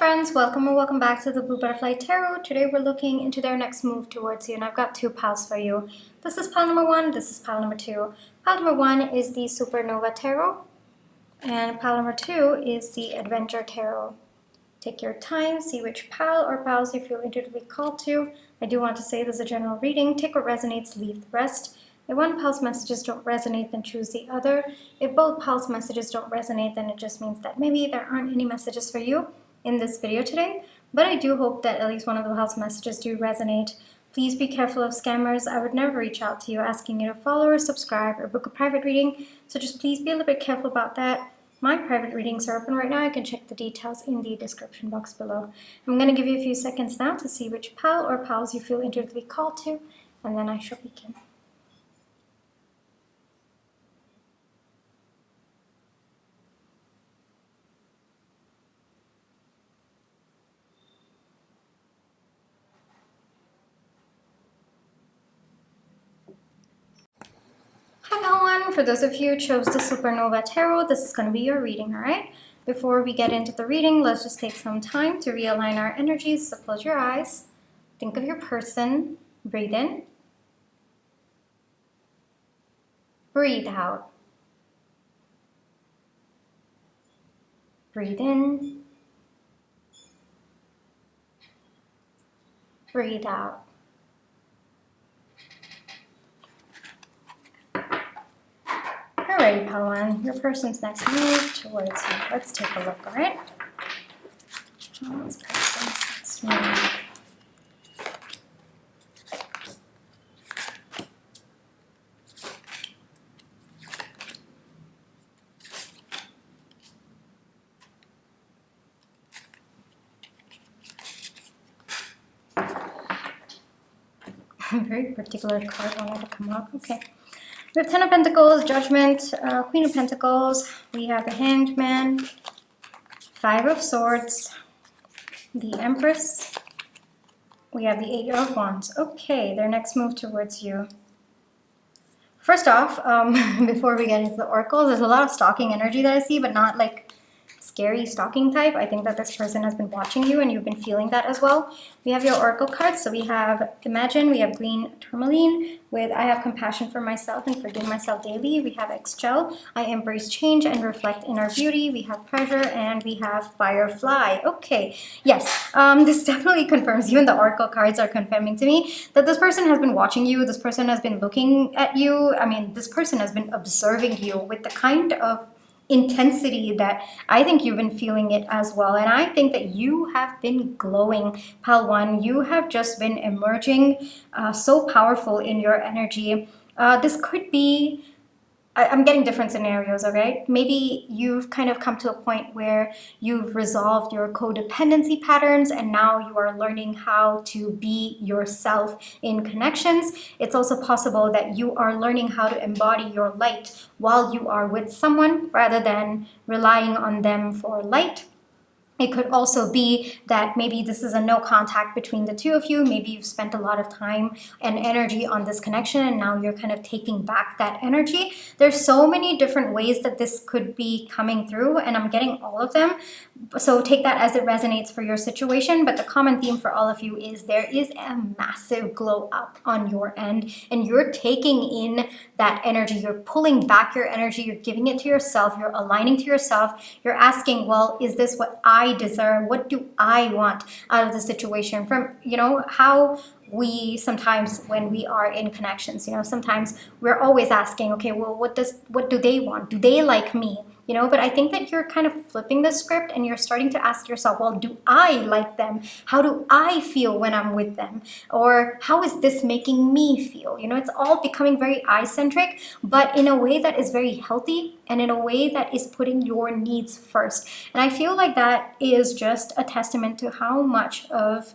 friends, welcome or welcome back to the Blue Butterfly Tarot. Today we're looking into their next move towards you, and I've got two piles for you. This is pile number one, this is pile number two. Pile number one is the Supernova Tarot, and pile number two is the Adventure Tarot. Take your time, see which pile or piles you feel intuitively called to. I do want to say this is a general reading. Take what resonates, leave the rest. If one pile's messages don't resonate, then choose the other. If both piles' messages don't resonate, then it just means that maybe there aren't any messages for you in this video today, but I do hope that at least one of the piles' messages do resonate. Please be careful of scammers. I would never reach out to you asking you to follow or subscribe or book a private reading, so just please be a little bit careful about that. My private readings are open right now. You can check the details in the description box below. I'm going to give you a few seconds now to see which pile or piles you feel intuitively called to, and then I shall begin. For those of you who chose the Supernova Tarot, this is going to be your reading, alright? Before we get into the reading, let's just take some time to realign our energies. So close your eyes, think of your person, breathe in, breathe out, breathe in, breathe out. Alrighty, pile one, your person's next move towards you. Let's take a look, alright? This person's next move. A very particular card wanted to come up. Okay. We have Ten of Pentacles, Judgment, Queen of Pentacles. We have the Hanged Man, Five of Swords, the Empress. We have the Eight of Wands. Okay, their next move towards you. First off, before we get into the oracles, there's a lot of stalking energy that I see, but not like scary stalking type. I think that this person has been watching you and you've been feeling that as well. We have your oracle cards. So we have Imagine, we have Green Tourmaline with I have compassion for myself and forgive myself daily. We have Excel, I embrace change and reflect inner beauty. We have Pressure, and we have Firefly. Okay, yes, this definitely confirms, even the oracle cards are confirming to me that this person has been watching you. This person has been looking at you. I mean, this person has been observing you with the kind of intensity that I think you've been feeling it as well. And I think that you have been glowing, pile one. You have just been emerging so powerful in your energy. This could be, I'm getting different scenarios, okay? Maybe you've kind of come to a point where you've resolved your codependency patterns and now you are learning how to be yourself in connections. It's also possible that you are learning how to embody your light while you are with someone rather than relying on them for light. It could also be that maybe this is a no contact between the two of you. Maybe you've spent a lot of time and energy on this connection and now you're kind of taking back that energy. There's so many different ways that this could be coming through and I'm getting all of them. So take that as it resonates for your situation. But the common theme for all of you is there is a massive glow up on your end and you're taking in that energy. You're pulling back your energy. You're giving it to yourself. You're aligning to yourself. You're asking, well, is this what I desire? What do I want out of the situation? From, you know, how we sometimes when we are in connections, you know, sometimes we're always asking, okay, well, what do they want? Do they like me? You know, but I think that you're kind of flipping the script and you're starting to ask yourself, well, do I like them? How do I feel when I'm with them? Or how is this making me feel? You know, it's all becoming very I-centric, but in a way that is very healthy and in a way that is putting your needs first. And I feel like that is just a testament to how much of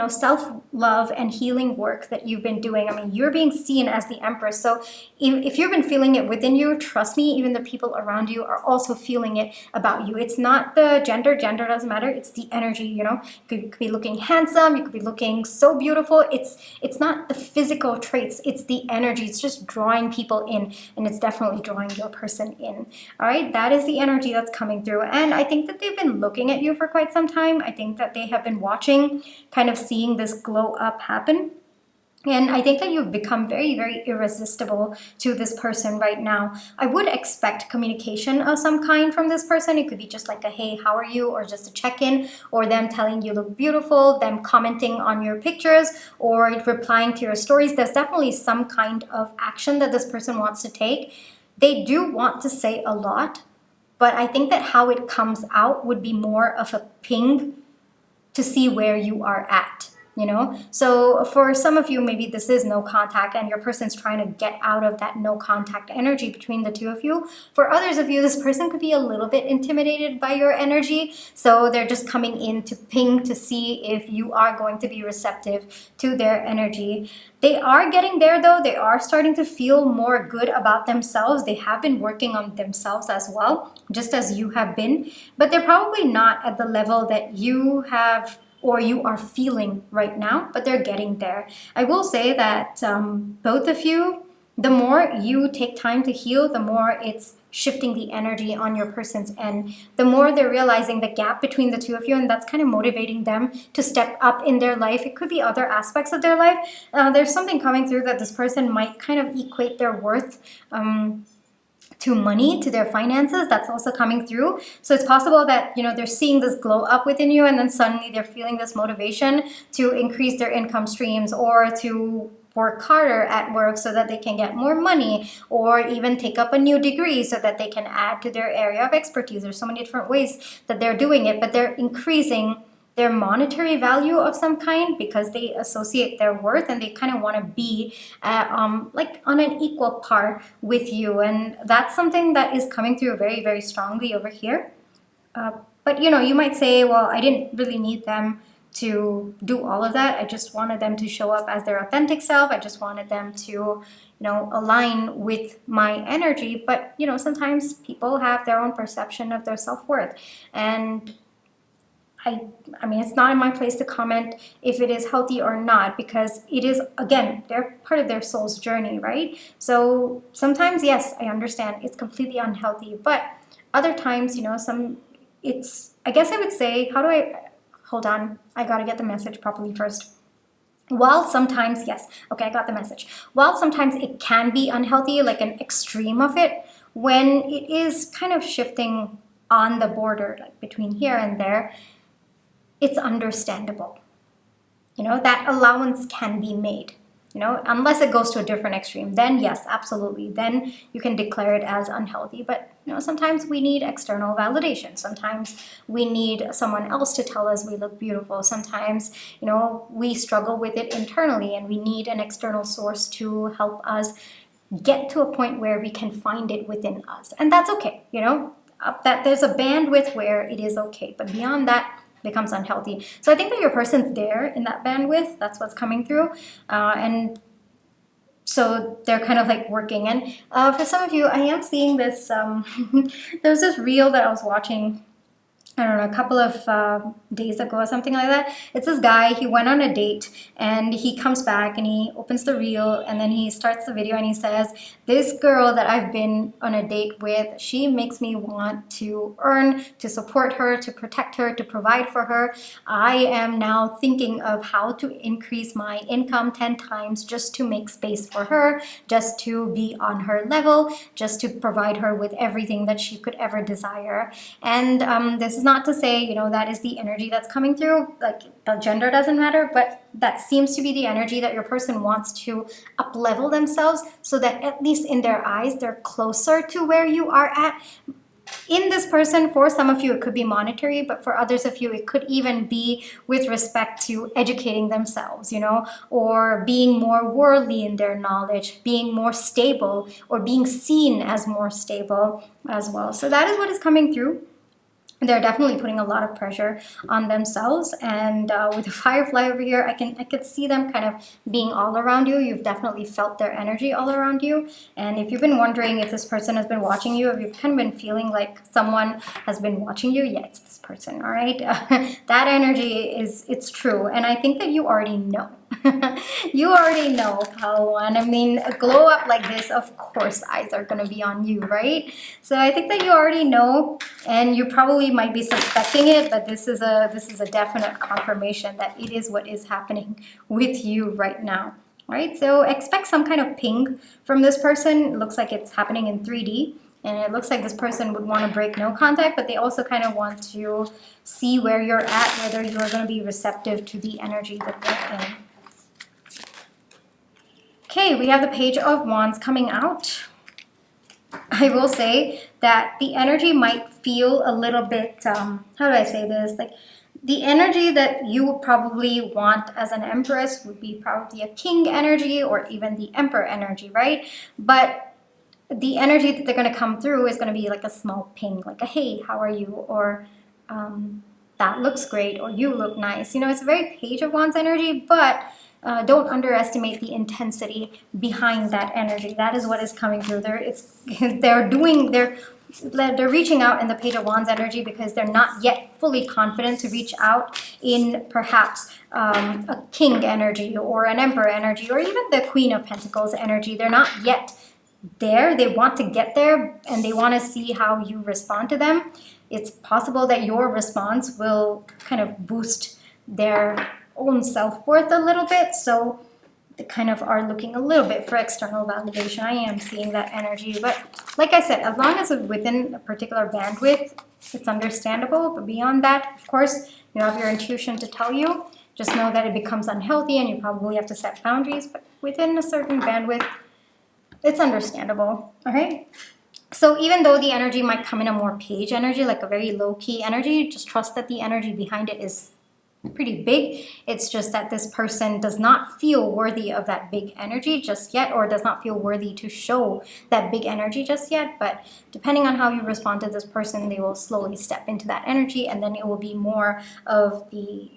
self-love and healing work that you've been doing. I mean, you're being seen as the Empress. So if you've been feeling it within you, trust me, even the people around you are also feeling it about you. It's not the gender doesn't matter. It's the energy, You could be looking handsome. You could be looking so beautiful. It's not the physical traits. It's the energy. It's just drawing people in, and it's definitely drawing your person in. All right, that is the energy that's coming through. And I think that they've been looking at you for quite some time. I think that they have been watching, kind of seeing this glow up happen. And I think that you've become very, very irresistible to this person right now. I would expect communication of some kind from this person. It could be just like a, hey, how are you? Or just a check-in, or them telling you look beautiful, them commenting on your pictures, or replying to your stories. There's definitely some kind of action that this person wants to take. They do want to say a lot, but I think that how it comes out would be more of a ping to see where you are at. So for some of you, maybe this is no contact and your person's trying to get out of that no contact energy between the two of you. For others of you, this person could be a little bit intimidated by your energy. So they're just coming in to ping to see if you are going to be receptive to their energy. They are getting there though. They are starting to feel more good about themselves. They have been working on themselves as well, just as you have been. But they're probably not at the level that you have or you are feeling right now, but they're getting there. I will say that both of you, the more you take time to heal, the more it's shifting the energy on your person's end. The more they're realizing the gap between the two of you, and that's kind of motivating them to step up in their life. It could be other aspects of their life. There's something coming through that this person might kind of equate their worth to money, to their finances. That's also coming through. So it's possible that, they're seeing this glow up within you, and then suddenly they're feeling this motivation to increase their income streams, or to work harder at work so that they can get more money, or even take up a new degree so that they can add to their area of expertise. There's so many different ways that they're doing it, but they're increasing their monetary value of some kind because they associate their worth, and they kind of want to be like on an equal par with you. And that's something that is coming through very, very strongly over here. But you might say, well, I didn't really need them to do all of that. I just wanted them to show up as their authentic self. I just wanted them to align with my energy. But sometimes people have their own perception of their self-worth, and I mean, it's not in my place to comment if it is healthy or not, because it is, again, they're part of their soul's journey, right? So sometimes, yes, I understand it's completely unhealthy, but other times, I guess I would say, hold on, I gotta get the message properly first. While sometimes, yes, okay, I got the message. While sometimes it can be unhealthy, like an extreme of it, when it is kind of shifting on the border, like between here and there, it's understandable. That allowance can be made, unless it goes to a different extreme. Then yes, absolutely. Then you can declare it as unhealthy. But, sometimes we need external validation. Sometimes we need someone else to tell us we look beautiful. Sometimes, we struggle with it internally, and we need an external source to help us get to a point where we can find it within us. And that's okay, that there's a bandwidth where it is okay. But beyond that, becomes unhealthy. So I think that your person's there in that bandwidth. That's what's coming through. And so they're kind of like working. And for some of you, I am seeing this, there's this reel that I was watching, I don't know, a couple of days ago or something like that. It's this guy, he went on a date, and he comes back and he opens the reel, and then he starts the video and he says, this girl that I've been on a date with, she makes me want to earn, to support her, to protect her, to provide for her. I am now thinking of how to increase my income 10 times just to make space for her, just to be on her level, just to provide her with everything that she could ever desire. And this is not to say, that is the energy that's coming through, like the gender doesn't matter, but that seems to be the energy that your person wants to up-level themselves so that at least in their eyes, they're closer to where you are at. In this person, for some of you, it could be monetary, but for others of you, it could even be with respect to educating themselves, or being more worldly in their knowledge, being more stable, or being seen as more stable as well. So that is what is coming through. they're definitely putting a lot of pressure on themselves. And with the firefly over here, I could see them kind of being all around you. You've definitely felt their energy all around you. And if you've been wondering if this person has been watching you, if you've kind of been feeling like someone has been watching you, yeah, it's this person, all right? That energy it's true. And I think that you already know. You already know, pal one. I mean, a glow up like this, of course eyes are going to be on you, right? So I think that you already know, and you probably might be suspecting it, but this is a definite confirmation that it is what is happening with you right now. Right? So expect some kind of ping from this person. It looks like it's happening in 3D. And it looks like this person would want to break no contact, but they also kind of want to see where you're at, whether you're going to be receptive to the energy that they're in. Okay, we have the Page of Wands coming out. I will say that the energy might feel a little bit, how do I say this? Like the energy that you would probably want as an Empress would be probably a King energy or even the Emperor energy, right? But the energy that they're going to come through is going to be like a small ping, like a hey, how are you? Or that looks great, or you look nice. You know, it's a very Page of Wands energy, but don't underestimate the intensity behind that energy. That is what is coming through. They're reaching out in the Page of Wands energy because they're not yet fully confident to reach out in perhaps a King energy or an Emperor energy or even the Queen of Pentacles energy. They're not yet there. They want to get there and they want to see how you respond to them. It's possible that your response will kind of boost their own self-worth a little bit, so they kind of are looking a little bit for external validation. I am seeing that energy, but like I said, as long as it's within a particular bandwidth, it's understandable. But beyond that, of course, you have your intuition to tell you. Just know that it becomes unhealthy and you probably have to set boundaries, but within a certain bandwidth, it's understandable. All right, so even though the energy might come in a more page energy, like a very low-key energy, just trust that the energy behind it is pretty big. It's just that this person does not feel worthy of that big energy just yet, or does not feel worthy to show that big energy just yet. But depending on how you respond to this person, they will slowly step into that energy, and then it will be more of the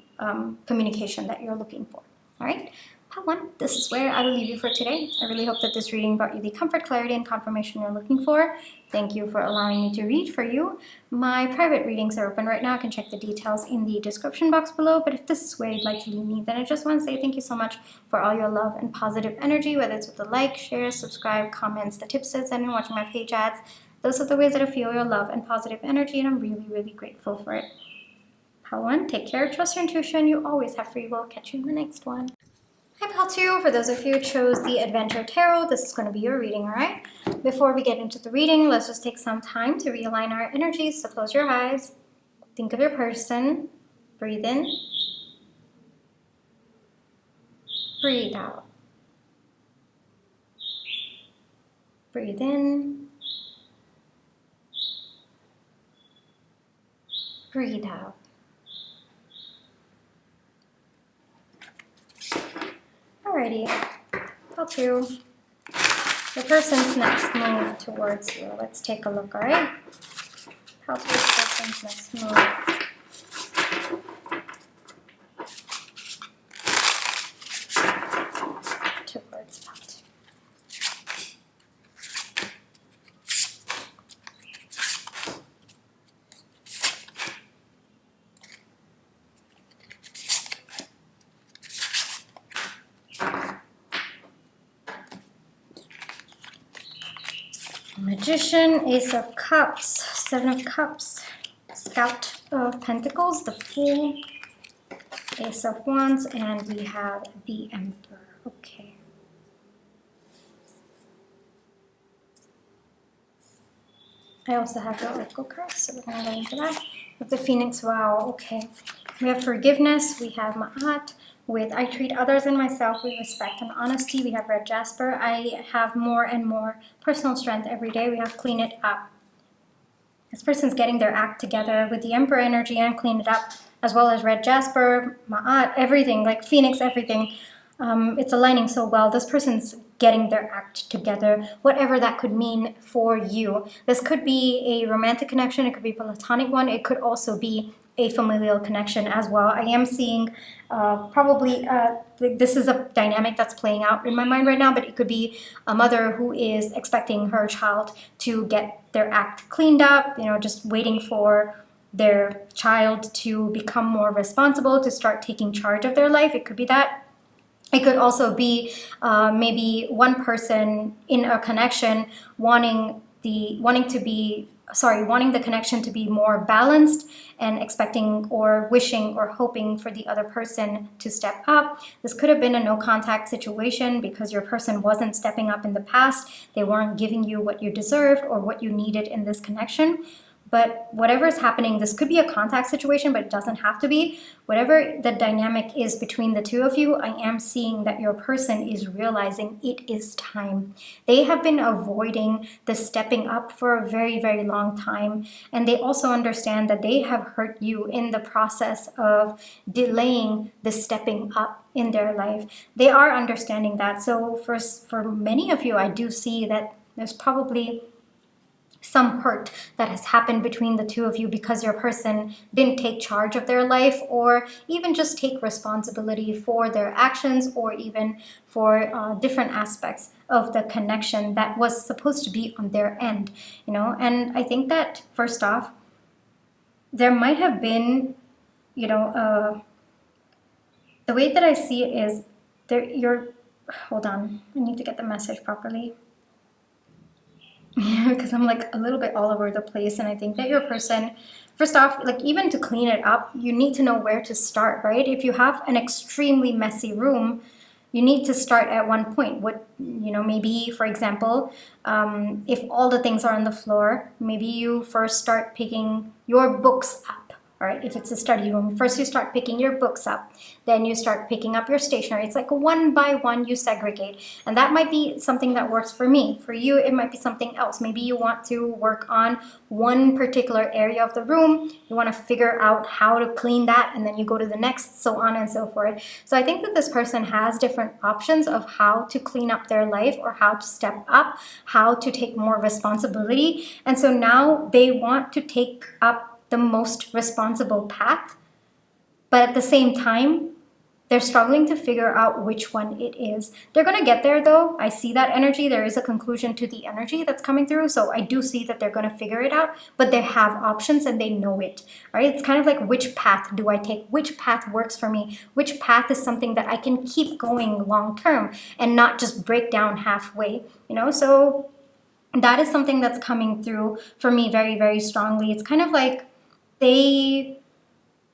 communication that you're looking for. All right, part one, this is where I will leave you for today. I really hope that this reading brought you the comfort, clarity, and confirmation you're looking for. Thank you for allowing me to read for you. My private readings are open right now. You can check the details in the description box below. But if this is where you'd like to leave me, then I just want to say thank you so much for all your love and positive energy, whether it's with the like, share, subscribe, comments, the tips that send, and watching my page ads. Those are the ways that I feel your love and positive energy, and I'm really, really grateful for it. Pile 1, take care, trust your intuition. You always have free will. Catch you in the next one. Hi, Pile 2. For those of you who chose the Adventure Tarot, this is going to be your reading, all right? Before we get into the reading, let's just take some time to realign our energies. So close your eyes. Think of your person. Breathe in. Breathe out. Breathe in. Breathe out. Alrighty, Pile 2. The person's next move towards you. Let's take a look, alright? Pile 2, the person's next move. Towards Pile 2. Magician, Ace of Cups, Seven of Cups, Scout of Pentacles, the Fool, Ace of Wands, and we have the Emperor. Okay. I also have the Oracle cards, so we're going to get into that. With the Phoenix, wow, okay. We have Forgiveness, we have Ma'at. With I treat others and myself with respect and honesty, we have Red Jasper. I have more and more personal strength every day. We have Clean It Up. This person's getting their act together with the Emperor energy and Clean It Up, as well as Red Jasper, Ma'at, everything, like Phoenix, everything. It's aligning so well. This person's getting their act together, whatever that could mean for you. This could be a romantic connection, it could be a platonic one, it could also be a familial connection as well. I am seeing this is a dynamic that's playing out in my mind right now, but it could be a mother who is expecting her child to get their act cleaned up, just waiting for their child to become more responsible, to start taking charge of their life. It could be that. It could also be maybe one person in a connection wanting the connection to be more balanced and expecting or wishing or hoping for the other person to step up. This could have been a no contact situation because your person wasn't stepping up in the past. They weren't giving you what you deserved or what you needed in this connection. But whatever is happening, this could be a contact situation, but it doesn't have to be. Whatever the dynamic is between the two of you, I am seeing that your person is realizing it is time. They have been avoiding the stepping up for a very, very long time. And they also understand that they have hurt you in the process of delaying the stepping up in their life. They are understanding that. So for many of you, I do see that there's probably some hurt that has happened between the two of you because your person didn't take charge of their life or even just take responsibility for their actions or even for different aspects of the connection that was supposed to be on their end, And I think that first off, there might have been, the way that I see it is hold on, I need to get the message properly. Because I'm like a little bit all over the place, and I think that your person, first off, like even to clean it up, you need to know where to start, right? If you have an extremely messy room, you need to start at one point. Maybe, for example, if all the things are on the floor, maybe you first start picking your books up. All right, if it's a study room, first you start picking your books up, then you start picking up your stationery. It's like one by one you segregate. And that might be something that works for me. For you, it might be something else. Maybe you want to work on one particular area of the room. You want to figure out how to clean that, and then you go to the next, so on and so forth. So I think that this person has different options of how to clean up their life or how to step up, how to take more responsibility. And so now they want to take up the most responsible path, but at the same time, they're struggling to figure out which one it is. They're going to get there though. I see that energy. There is a conclusion to the energy that's coming through. So I do see that they're going to figure it out, but they have options and they know it, right? It's kind of like, which path do I take? Which path works for me? Which path is something that I can keep going long term and not just break down halfway, So that is something that's coming through for me very, very strongly. It's kind of like, the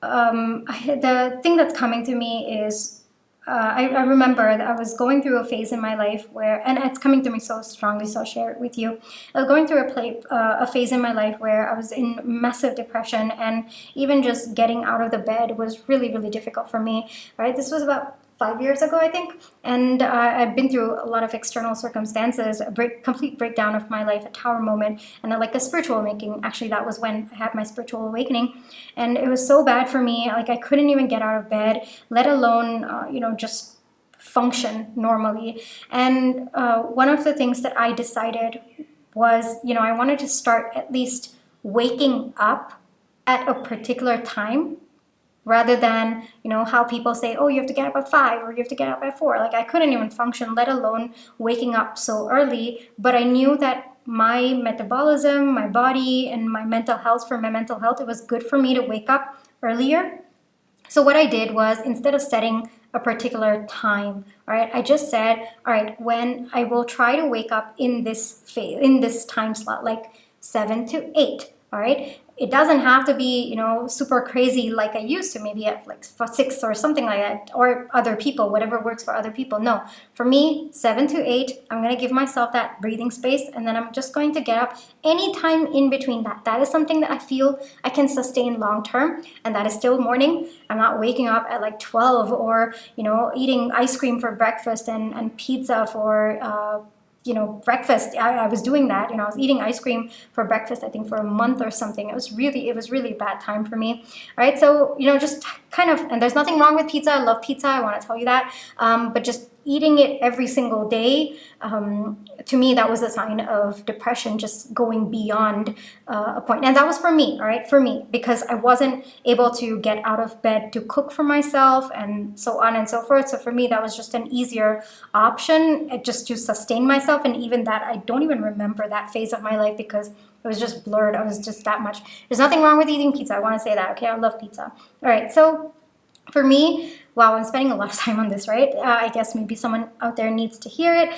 thing that's coming to me is I remember that I was going through a phase in my life where, and it's coming to me so strongly, so I'll share it with you. I was going through a phase in my life where I was in massive depression, and even just getting out of the bed was really, really difficult for me, right? This was about 5 years ago, I think, and I've been through a lot of external circumstances, complete breakdown of my life, a tower moment, and like a spiritual awakening. Actually, that was when I had my spiritual awakening, and it was so bad for me. Like I couldn't even get out of bed, let alone, just function normally. And one of the things that I decided was, I wanted to start at least waking up at a particular time, rather than, how people say, oh, you have to get up at 5 or you have to get up at 4. Like I couldn't even function, let alone waking up so early. But I knew that my metabolism, my body, and my mental health, it was good for me to wake up earlier. So what I did was, instead of setting a particular time, all right, I just said, all right, when I will try to wake up in this phase, in this time slot, like 7 to 8, all right? It doesn't have to be, super crazy like I used to, maybe at like 6 or something like that, or other people, whatever works for other people. No, for me, 7 to 8, I'm going to give myself that breathing space, and then I'm just going to get up anytime in between that. That is something that I feel I can sustain long term, and that is still morning. I'm not waking up at like 12 or, eating ice cream for breakfast and pizza for, breakfast. I was doing that, I was eating ice cream for breakfast, I think for a month or something. It was really a bad time for me. All right. So, just kind of, and there's nothing wrong with pizza. I love pizza. I want to tell you that. But just eating it every single day, to me, that was a sign of depression, just going beyond a point. And that was for me, all right, for me, because I wasn't able to get out of bed to cook for myself and so on and so forth. So for me, that was just an easier option, just to sustain myself. And even that, I don't even remember that phase of my life because it was just blurred. I was just that much. There's nothing wrong with eating pizza. I want to say that, okay? I love pizza. All right, so for me, wow, I'm spending a lot of time on this, right? I guess maybe someone out there needs to hear it.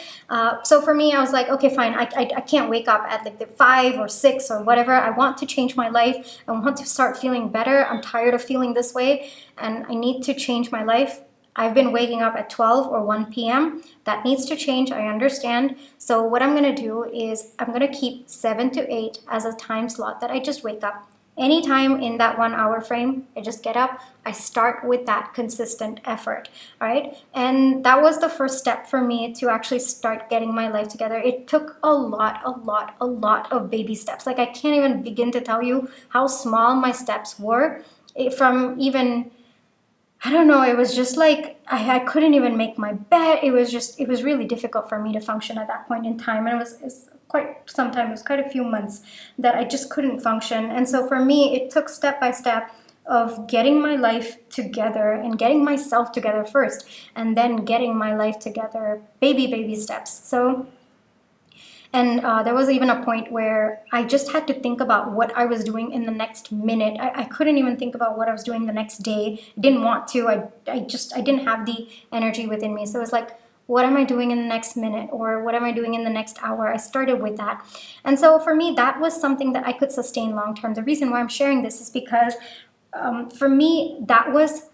So for me, I was like, okay, fine. I can't wake up at like the 5 or 6 or whatever. I want to change my life. I want to start feeling better. I'm tired of feeling this way, and I need to change my life. I've been waking up at 12 or 1 p.m. That needs to change, I understand. So what I'm going to do is I'm going to keep 7 to 8 as a time slot that I just wake up. Anytime in that 1 hour frame, I just get up, I start with that consistent effort, all right? And that was the first step for me to actually start getting my life together. It took a lot of baby steps. Like, I can't even begin to tell you how small my steps were. From even, I don't know, it was just like, I couldn't even make my bed. It was really difficult for me to function at that point in time. And it's quite some time, it was quite a few months that I just couldn't function. And so for me, it took step by step of getting my life together and getting myself together first, and then getting my life together, baby steps. So, and there was even a point where I just had to think about what I was doing in the next minute. I couldn't even think about what I was doing the next day. I didn't want to. I didn't have the energy within me. So it was like, what am I doing in the next minute, or what am I doing in the next hour? I started with that. And so for me, that was something that I could sustain long term. The reason why I'm sharing this is because for me, that was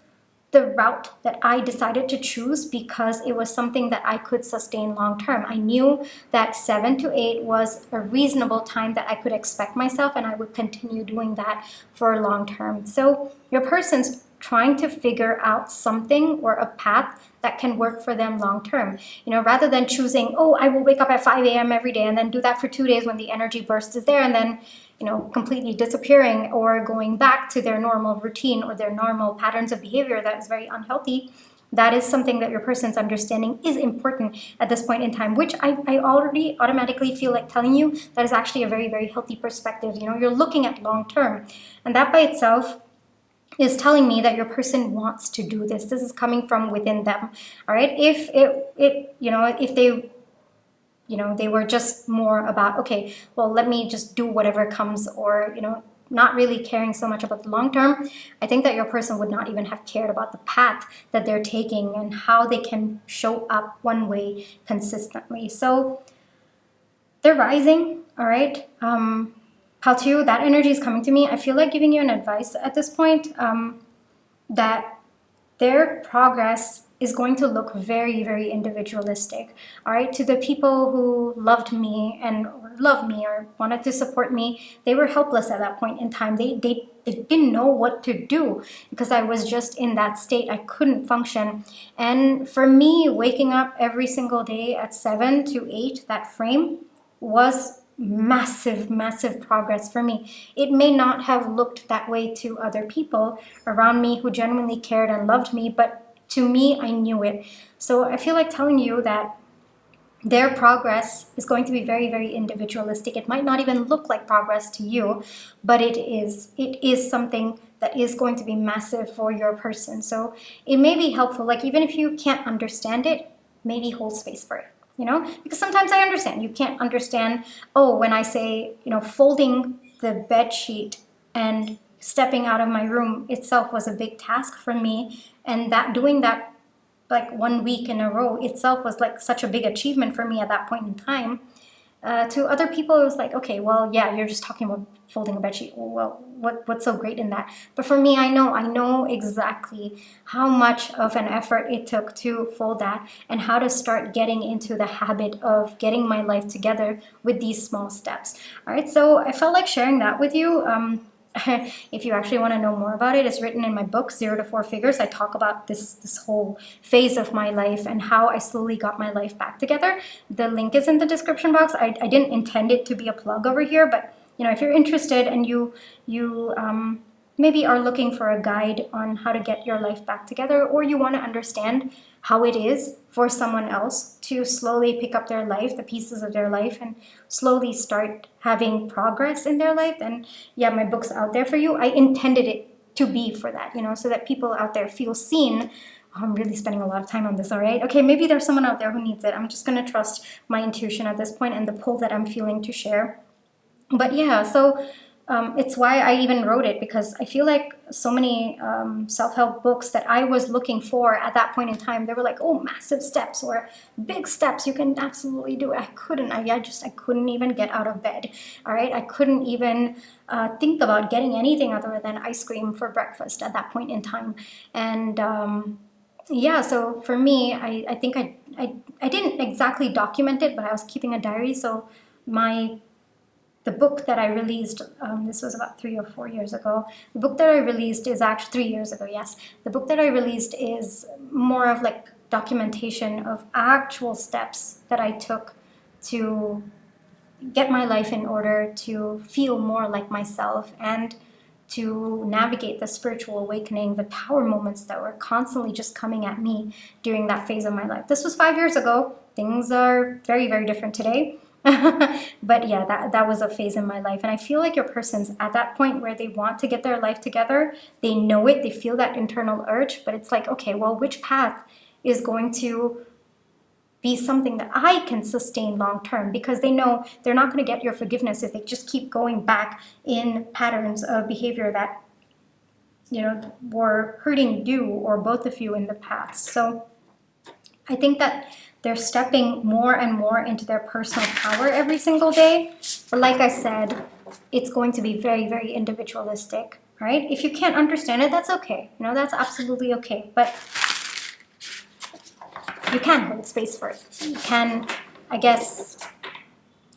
the route that I decided to choose, because it was something that I could sustain long term. I knew that 7 to 8 was a reasonable time that I could expect myself, and I would continue doing that for long term. So your person's trying to figure out something or a path that can work for them long term. You know, rather than choosing, oh, I will wake up at 5 a.m. every day and then do that for 2 days when the energy burst is there, and then, you know, completely disappearing or going back to their normal routine or their normal patterns of behavior that is very unhealthy. That is something that your person's understanding is important at this point in time, which I already automatically feel like telling you that is actually a very healthy perspective. You know, you're looking at long term, and that by itself is telling me that your person wants to do this. This is coming from within them, all right? If if they, you know, they were just more about, okay, well, let me just do whatever comes, or, you know, not really caring so much about the long term, I think that your person would not even have cared about the path that they're taking and how they can show up one way consistently. So they're rising, all right? Pal 2, that energy is coming to me. I feel like giving you an advice at this point, that their progress is going to look very individualistic, all right? To the people who loved me and or love me or wanted to support me, they were helpless at that point in time. They didn't know what to do, because I was just in that state. I couldn't function. And for me, waking up every single day at 7 to 8, that frame, was massive progress for me. It may not have looked that way to other people around me who genuinely cared and loved me, but to me, I knew it. So I feel like telling you that their progress is going to be very individualistic. It might not even look like progress to you, but it is something that is going to be massive for your person. So it may be helpful, like, even if you can't understand it, maybe hold space for it. You know, because sometimes I understand. You can't understand, oh, when I say, you know, folding the bed sheet and stepping out of my room itself was a big task for me. And that doing that like 1 week in a row itself was like such a big achievement for me at that point in time. To other people, it was like, okay, well, yeah, you're just talking about folding a bedsheet. Well, what's so great in that? But for me, I know exactly how much of an effort it took to fold that, and how to start getting into the habit of getting my life together with these small steps. All right, so I felt like sharing that with you. If you actually want to know more about it, it's written in my book, 0 to 4 Figures. I talk about this whole phase of my life and how I slowly got my life back together. The link is in the description box. I didn't intend it to be a plug over here, but you know, if you're interested and you maybe are looking for a guide on how to get your life back together, or you want to understand how it is for someone else to slowly pick up their life, the pieces of their life, and slowly start having progress in their life, then yeah, my book's out there for you. I intended it to be for that, you know, so that people out there feel seen. Oh, I'm really spending a lot of time on this, all right? Okay, maybe there's someone out there who needs it. I'm just going to trust my intuition at this point and the pull that I'm feeling to share. But yeah, so it's why I even wrote it, because I feel like so many self-help books that I was looking for at that point in time, they were like, oh, massive steps or big steps, you can absolutely do it. I couldn't even get out of bed, all right? I couldn't even think about getting anything other than ice cream for breakfast at that point in time. And yeah, so for me, I think I didn't exactly document it, but I was keeping a diary. So the book that I released, this was about 3 or 4 years ago. The book that I released is actually 3 years ago, yes. The book that I released is more of like documentation of actual steps that I took to get my life in order, to feel more like myself, and to navigate the spiritual awakening, the power moments that were constantly just coming at me during that phase of my life. This was 5 years ago. Things are very, very different today. But yeah, that was a phase in my life. And I feel like your person's at that point where they want to get their life together. They know it. They feel that internal urge. But it's like, okay, well, which path is going to be something that I can sustain long term? Because they know they're not going to get your forgiveness if they just keep going back in patterns of behavior that, you know, were hurting you or both of you in the past. So I think that they're stepping more and more into their personal power every single day. But like I said, it's going to be very, very individualistic, right? If you can't understand it, that's okay. You know, that's absolutely okay. But you can hold space for it. You can, I guess,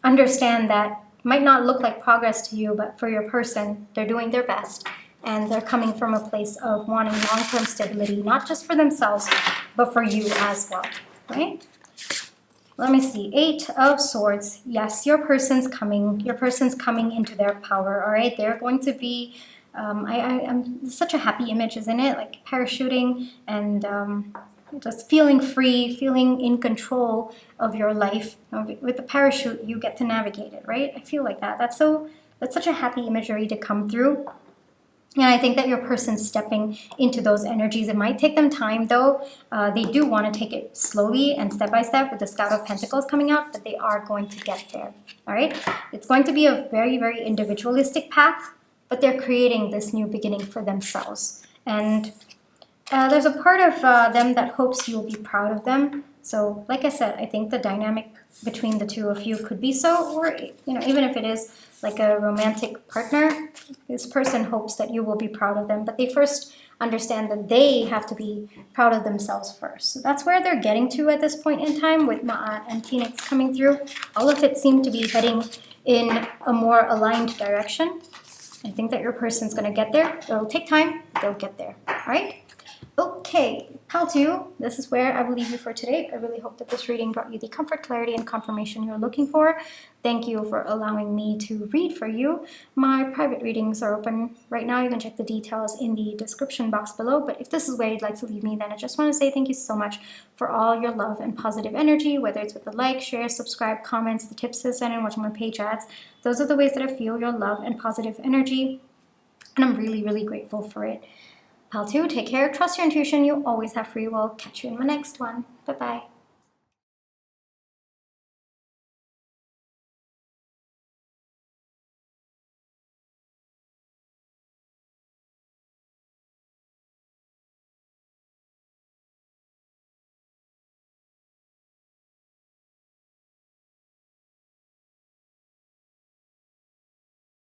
understand that might not look like progress to you, but for your person, they're doing their best. And they're coming from a place of wanting long-term stability, not just for themselves, but for you as well, right? Let me see. 8 of Swords. Yes, your person's coming. Your person's coming into their power, all right? They're going to be, I'm such a happy image, isn't it? Like parachuting and just feeling free, feeling in control of your life. With the parachute, you get to navigate it, right? I feel like that. That's such a happy imagery to come through. And I think that your person's stepping into those energies. It might take them time, though. They do want to take it slowly and step by step with the Scout of Pentacles coming out, but they are going to get there, all right? It's going to be a very, very individualistic path, but they're creating this new beginning for themselves. And there's a part of them that hopes you'll be proud of them. So, like I said, I think the dynamic between the two of you could be so, or, you know, even if it is like a romantic partner, this person hopes that you will be proud of them, but they first understand that they have to be proud of themselves first. So that's where they're getting to at this point in time with Ma'a and Phoenix coming through. All of it seemed to be heading in a more aligned direction. I think that your person's going to get there. It'll take time. They'll get there. All right? Okay, Pal 2, this is where I will leave you for today. I really hope that this reading brought you the comfort, clarity, and confirmation you're looking for. Thank you for allowing me to read for you. My private readings are open right now. You can check the details in the description box below. But if this is where you'd like to leave me, then I just want to say thank you so much for all your love and positive energy, whether it's with the like, share, subscribe, comments, the tips to send, and watching my page ads. Those are the ways that I feel your love and positive energy, and I'm really, really grateful for it. Pal 2, take care, trust your intuition, you always have free will. Catch you in my next one. Bye-bye.